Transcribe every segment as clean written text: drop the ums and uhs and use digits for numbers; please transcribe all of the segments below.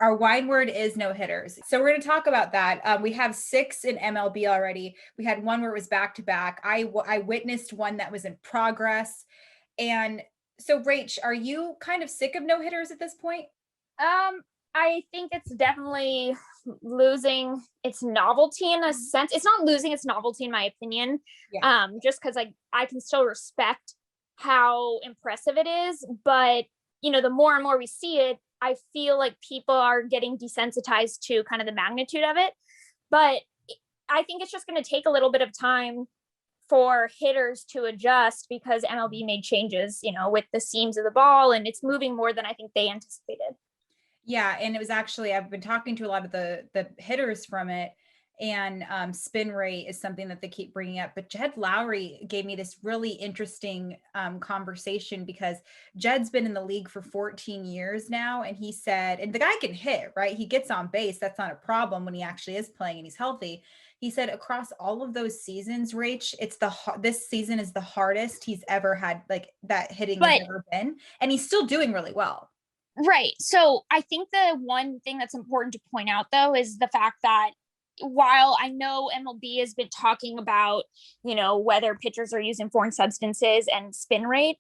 Our wine word is no hitters. So we're going to talk about that. We have 6 in MLB already. We had one where it was back to back. I witnessed one that was in progress. And so, Rach, are you kind of sick of no hitters at this point? I think it's definitely losing its novelty in a sense. It's not losing its novelty in my opinion. Yeah. Just because I can still respect how impressive it is, but the more and more we see it, I feel like people are getting desensitized to kind of the magnitude of it. But I think it's just going to take a little bit of time for hitters to adjust because MLB made changes, with the seams of the ball, and it's moving more than I think they anticipated. Yeah, and it was actually, I've been talking to a lot of the hitters from it, and spin rate is something that they keep bringing up. But Jed Lowry gave me this really interesting conversation because Jed's been in the league for 14 years now, and he said, and the guy can hit, right? He gets on base. That's not a problem when he actually is playing and he's healthy. He said across all of those seasons, Rach, this season is the hardest he's ever had, like that hitting has ever been, and he's still doing really well. Right. So I think the one thing that's important to point out, though, is the fact that while I know MLB has been talking about, whether pitchers are using foreign substances and spin rate,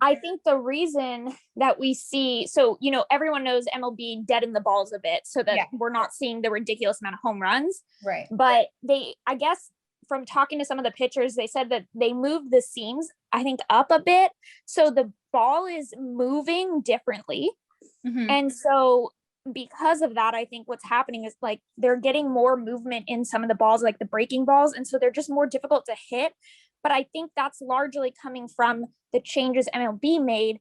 I think the reason that we see, so, everyone knows MLB deadened the balls a bit so that we're not seeing the ridiculous amount of home runs. Right. But I guess from talking to some of the pitchers, they said that they moved the seams, I think, up a bit. So the ball is moving differently. And so because of that, I think what's happening is like they're getting more movement in some of the balls, like the breaking balls. And so they're just more difficult to hit. But I think that's largely coming from the changes MLB made,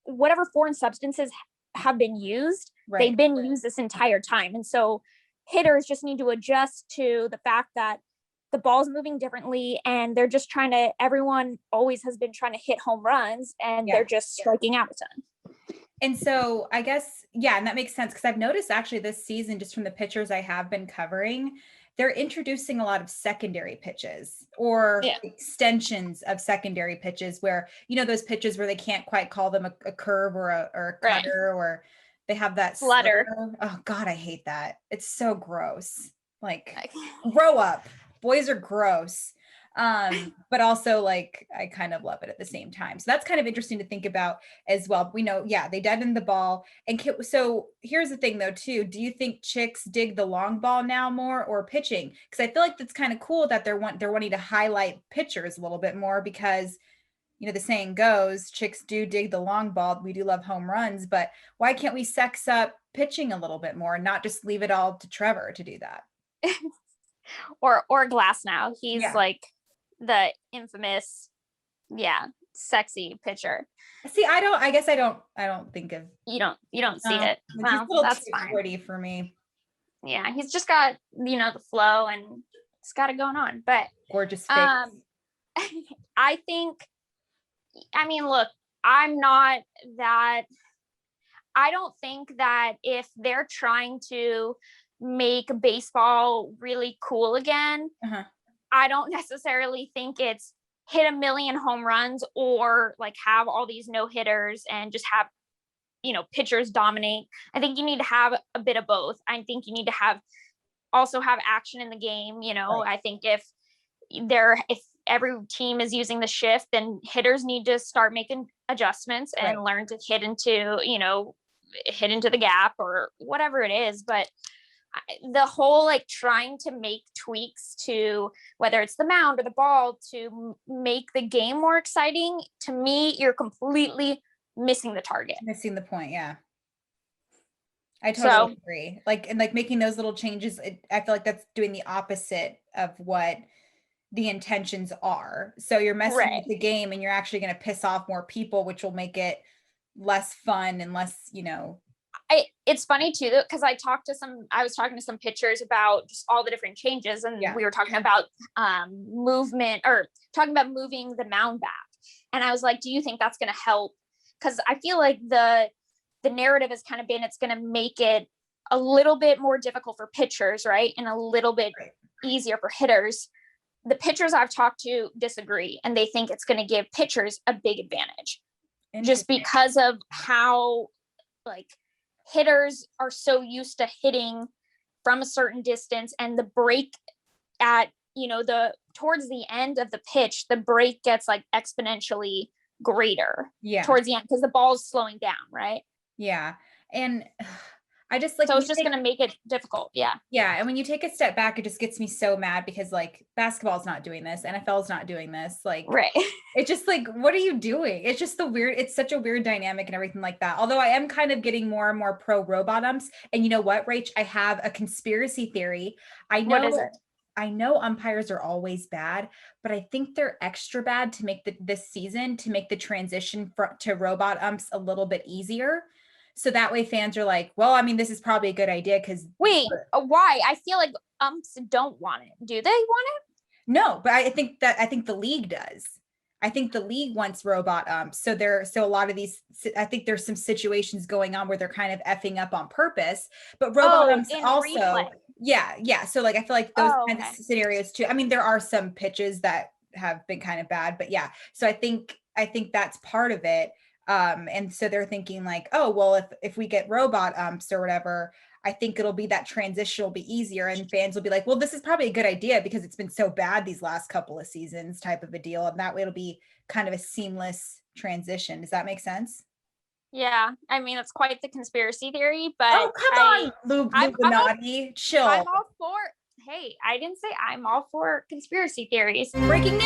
whatever foreign substances have been used, they've been used this entire time. And so hitters just need to adjust to the fact that the ball's moving differently and everyone always has been trying to hit home runs and they're just striking out a ton. And so I guess, and that makes sense because I've noticed actually this season, just from the pitchers I have been covering, they're introducing a lot of secondary pitches or extensions of secondary pitches where, those pitches where they can't quite call them a curve or a cutter, or they have that flutter. Oh God, I hate that. It's so gross. Like grow up. Boys are gross. But also like I kind of love it at the same time. So that's kind of interesting to think about as well. We know, they deadened the ball. And so here's the thing though, too. Do you think chicks dig the long ball now more or pitching? Because I feel like that's kind of cool that they're wanting to highlight pitchers a little bit more because, the saying goes, chicks do dig the long ball. We do love home runs, but why can't we sex up pitching a little bit more and not just leave it all to Trevor to do that? or Glass now. He's like the infamous, sexy pitcher. See, I don't think of. You don't see it. Well, that's fine. Pretty for me. Yeah, he's just got the flow and it's got it going on. But gorgeous face. I think. Look, I'm not that. I don't think that if they're trying to make baseball really cool again, I don't necessarily think it's hit 1 million home runs or like have all these no hitters and just have, pitchers dominate. I think you need to have a bit of both. I think you need to also have action in the game. I think if every team is using the shift, then hitters need to start making adjustments and learn to hit into the gap or whatever it is. But the whole trying to make tweaks to whether it's the mound or the ball to make the game more exciting, to me, you're completely missing the target. Missing the point, I totally agree. Making those little changes, I feel like that's doing the opposite of what the intentions are. So you're messing with the game and you're actually going to piss off more people, which will make it less fun and less, it's funny too, because I was talking to some pitchers about just all the different changes, and we were talking about movement or talking about moving the mound back. And I was like, do you think that's going to help? Because I feel like the narrative has kind of been, it's going to make it a little bit more difficult for pitchers, right? And a little bit easier for hitters. The pitchers I've talked to disagree, and they think it's going to give pitchers a big advantage just because of how hitters are so used to hitting from a certain distance, and the break at, towards the end of the pitch, the break gets like exponentially greater towards the end because the ball's slowing down, right? Yeah. And I just like, so it's just going to make it difficult. Yeah. Yeah. And when you take a step back, it just gets me so mad because like basketball's not doing this. NFL's not doing this. Like, right. It's just like, what are you doing? It's just it's such a weird dynamic and everything like that. Although I am kind of getting more and more pro robot umps. And you know what, Rach? I have a conspiracy theory. What is it? I know umpires are always bad, but I think they're extra bad to make this season, to make the transition to robot umps a little bit easier. So that way fans are like, well, I mean, this is probably a good idea because why? I feel like umps don't want it. Do they want it? No, but I think the league does. I think the league wants robot umps. So a lot of these, I think there's some situations going on where they're kind of effing up on purpose, but robot umps also, replay. Yeah. So like, I feel like those kinds of scenarios too. I mean, there are some pitches that have been kind of bad, but yeah. So I think that's part of it. And so they're thinking like, oh, well, if we get robot umps or whatever, I think it'll be that transition will be easier and fans will be like, well, this is probably a good idea because it's been so bad these last couple of seasons type of a deal. And that way it'll be kind of a seamless transition. Does that make sense? Yeah. I mean, it's quite the conspiracy theory, but oh, come on, Illuminati, chill. I'm all for, hey, I didn't say I'm all for conspiracy theories. Breaking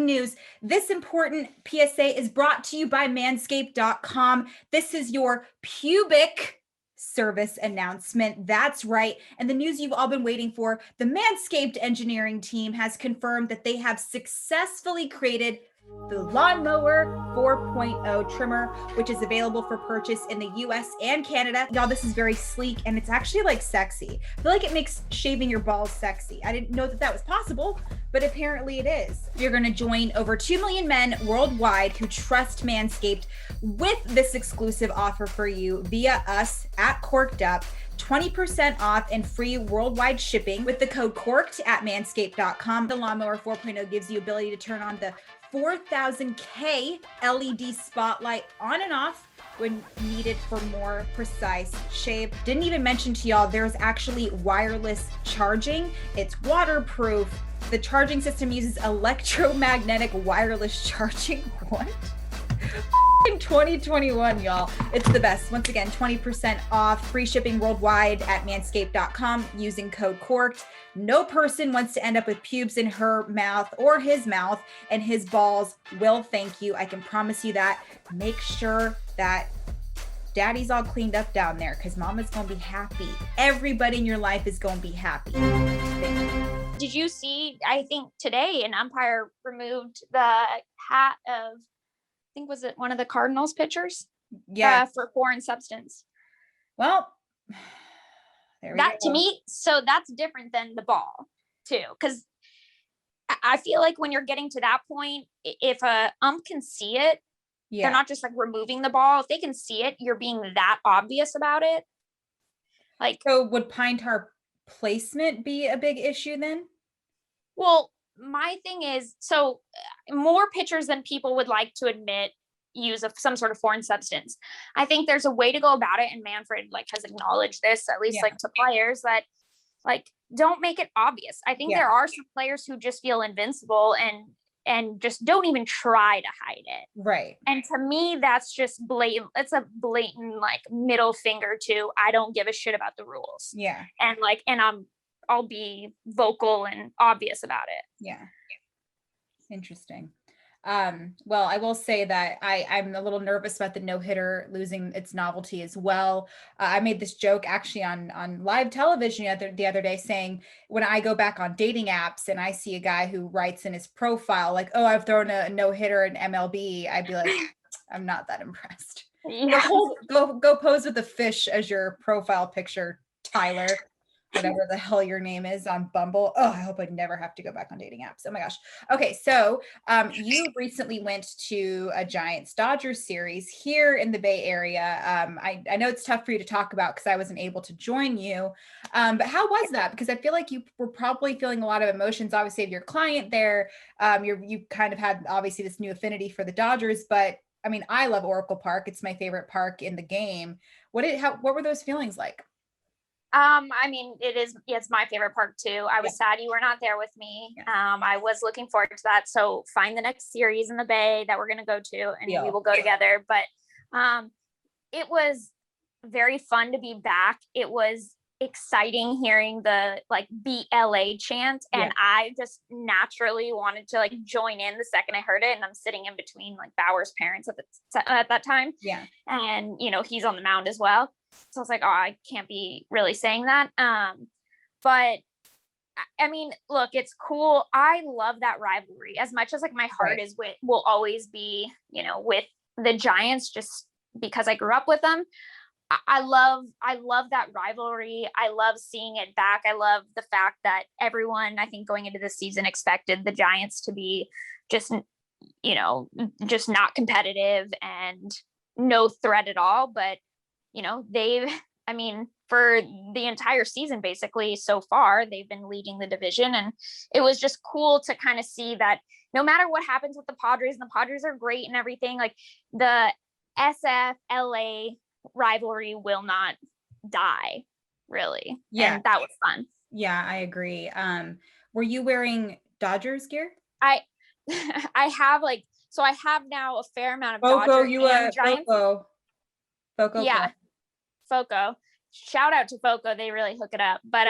news. This important PSA is brought to you by manscaped.com. This is your pubic service announcement. That's right. And the news you've all been waiting for. The Manscaped engineering team has confirmed that they have successfully created the Lawnmower 4.0 trimmer, which is available for purchase in the US and Canada. Y'all, this is very sleek and it's actually like sexy. I feel like it makes shaving your balls sexy. I didn't know that was possible, but apparently it is. You're going to join over 2 million men worldwide who trust Manscaped with this exclusive offer for you via us at Cork'd Up. 20% off and free worldwide shipping with the code CORKED at manscaped.com. The Lawnmower 4.0 gives you ability to turn on the 4000K LED spotlight on and off when needed for more precise shave. Didn't even mention to y'all, there's actually wireless charging. It's waterproof. The charging system uses electromagnetic wireless charging. What? In 2021, y'all. It's the best. Once again, 20% off, free shipping worldwide at manscaped.com using code CORKED. No person wants to end up with pubes in her mouth or his mouth, and his balls will thank you. I can promise you that. Make sure that daddy's all cleaned up down there because mama's going to be happy. Everybody in your life is going to be happy. Thank you. Did you see, I think today an umpire removed the hat of, I think was it one of the Cardinals pitchers? Yeah. For foreign substance. Well, that to me, so that's different than the ball too. Cause I feel like when you're getting to that point, if a ump can see it, they're not just like removing the ball. If they can see it, you're being that obvious about it. Like, so would pine tar placement be a big issue then? Well, my thing is, so more pitchers than people would like to admit use of some sort of foreign substance. I think there's a way to go about it, and Manfred like has acknowledged this, at least like to players, that like don't make it obvious. I think there are some players who just feel invincible and just don't even try to hide it. Right. And to me, that's just blatant. It's a blatant like middle finger to I don't give a shit about the rules. Yeah. And like, and I'll be vocal and obvious about it. Yeah. Interesting. Well, I will say that I'm a little nervous about the no-hitter losing its novelty as well. I made this joke actually on live television the other day saying, when I go back on dating apps and I see a guy who writes in his profile, like, oh, I've thrown a no-hitter in MLB, I'd be like, I'm not that impressed. Yeah. Go pose with a fish as your profile picture, Tyler. Whatever the hell your name is on Bumble. Oh, I hope I never have to go back on dating apps. Oh my gosh. Okay. So you recently went to a Giants Dodgers series here in the Bay Area. I know it's tough for you to talk about because I wasn't able to join you. But how was that? Because I feel like you were probably feeling a lot of emotions, obviously, of your client there. You kind of had obviously this new affinity for the Dodgers, but I mean, I love Oracle Park. It's my favorite park in the game. What were those feelings like? I mean, it's my favorite park too. I was sad you were not there with me. I was looking forward to that. So find the next series in the Bay that we're going to go to, and we will go together. But it was very fun to be back. It was exciting hearing the like BLA chant, and I just naturally wanted to like join in the second I heard it. And I'm sitting in between like Bauer's parents at that time. Yeah. And you know, he's on the mound as well. So I was like, oh, I can't be really saying that. But I mean, look, it's cool. I love that rivalry as much as like my heart will always be, you know, with the Giants, just because I grew up with them. I love that rivalry. I love seeing it back. I love the fact that everyone, I think going into the season, expected the Giants to be just, you know, just not competitive and no threat at all. But you know, I mean, for the entire season, basically so far, they've been leading the division. And it was just cool to kind of see that no matter what happens with the Padres, and the Padres are great and everything, like the SF-LA rivalry will not die, really. Yeah. And that was fun. Yeah, I agree. Were you wearing Dodgers gear? I have I have now a fair amount of Dodgers and Giants. Foco. Yeah. Foco. Shout out to Foco. They really hook it up. But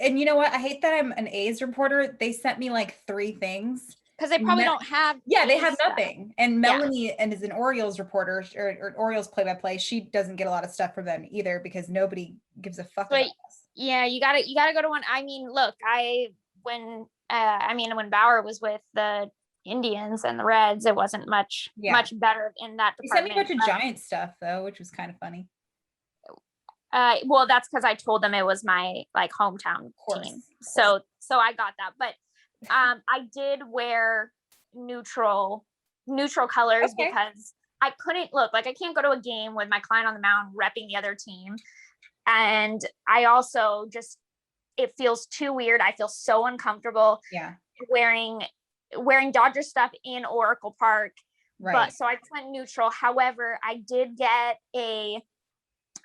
and you know what? I hate that I'm an A's reporter. They sent me like 3 things. Because they probably don't have. Yeah, they have nothing. And Melanie and is an Orioles reporter or Orioles play-by-play. She doesn't get a lot of stuff from them either because nobody gives a fuck about us. Yeah, you gotta go to one. I mean, look, when Bauer was with the Indians and the Reds, it wasn't much better in that department. He sent me a bunch of Giant stuff though, which was kind of funny. Well, that's because I told them it was my like hometown team. So I got that. But I did wear neutral colors because I couldn't I can't go to a game with my client on the mound repping the other team. And I also it feels too weird. I feel so uncomfortable wearing Dodger stuff in Oracle Park. Right. But so I went neutral. However, I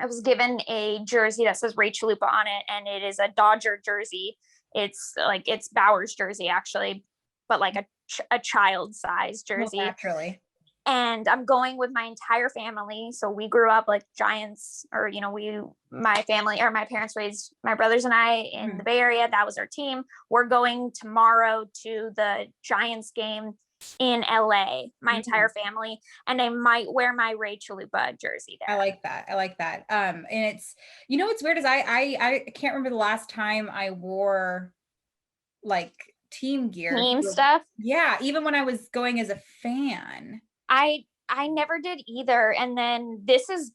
was given a jersey that says Rachel on it, and it is a Dodger jersey. It's Bauer's jersey actually, but like a child size jersey. Well, naturally. And I'm going with my entire family. So we grew up like Giants, or my parents raised my brothers and I in the Bay Area. That was our team. We're going tomorrow to the Giants game in LA, my entire family, and I might wear my Rachel jersey there. I like that. And it's, what's weird is I can't remember the last time I wore like team gear. Stuff. Yeah. Even when I was going as a fan. I never did either. And then this is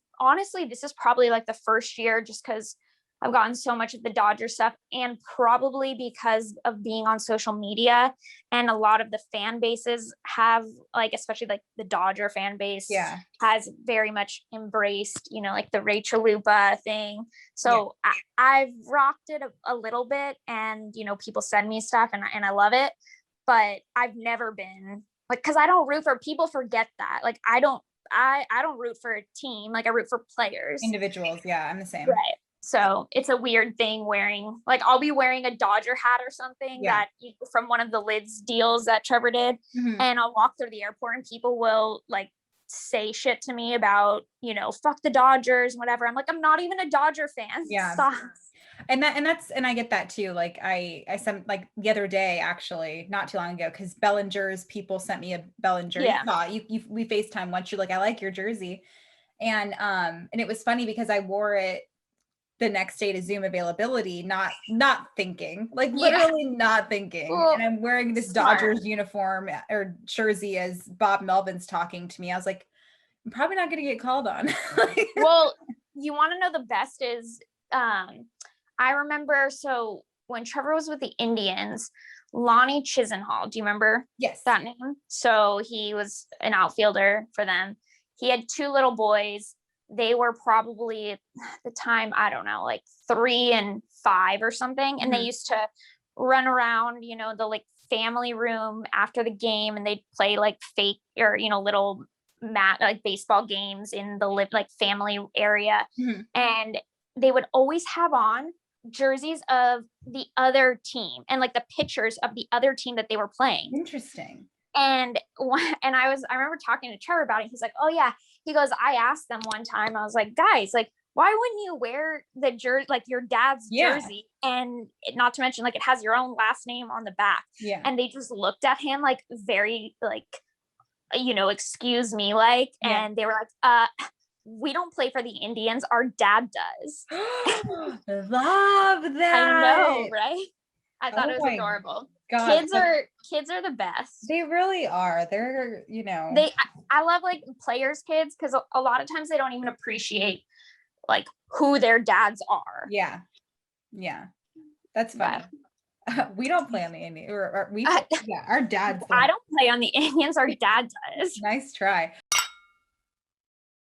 probably like the first year, just because I've gotten so much of the Dodger stuff, and probably because of being on social media, and a lot of the fan bases have especially like the Dodger fan base has very much embraced, like the Rachel thing. So I've rocked it a little bit, and, people send me stuff and I love it, but I've never been cause I don't root for people. Forget that. I don't root for a team. I root for players, individuals. Yeah. I'm the same. Right. So it's a weird thing wearing, I'll be wearing a Dodger hat or something that from one of the lids deals that Trevor did. And I'll walk through the airport and people will say shit to me about, fuck the Dodgers, whatever. I'm like, I'm not even a Dodger fan. Yeah. Stop. And I get that too. I sent the other day, actually, not too long ago, because Bellinger's people sent me a Bellinger. Yeah. We FaceTime once. You're like, I like your jersey. And it was funny because I wore it the next day to Zoom availability, not thinking, literally not thinking. Well, and I'm wearing this Dodgers uniform or jersey as Bob Melvin's talking to me. I was like, I'm probably not going to get called on. Well, you want to know the best is, I remember, so when Trevor was with the Indians, Lonnie Chisenhall, do you remember that name? So he was an outfielder for them. He had 2 little boys. They were probably at the time, I don't know, 3 and 5 or something. And they used to run around, the family room after the game, and they'd play fake or, little like baseball games in the like family area. Mm-hmm. And they would always have on jerseys of the other team and like the pictures of the other team that they were playing. Interesting. And I remember talking to Trevor about it. He's like, oh yeah. He goes, I asked them one time, I was like, guys, like, why wouldn't you wear the jersey, like your dad's jersey? And not to mention, like, it has your own last name on the back. Yeah. And they just looked at him like very like, you know, excuse me, like, and they were like, we don't play for the Indians. Our dad does. Love that. I know, right? I thought it was adorable. God. Kids are the best. They really are. They're, you know, I love like players' kids, because a lot of times they don't even appreciate like who their dads are. Yeah. That's funny. We don't play on the Indians, or our dads. I don't play on the Indians. Our dad does. Nice try.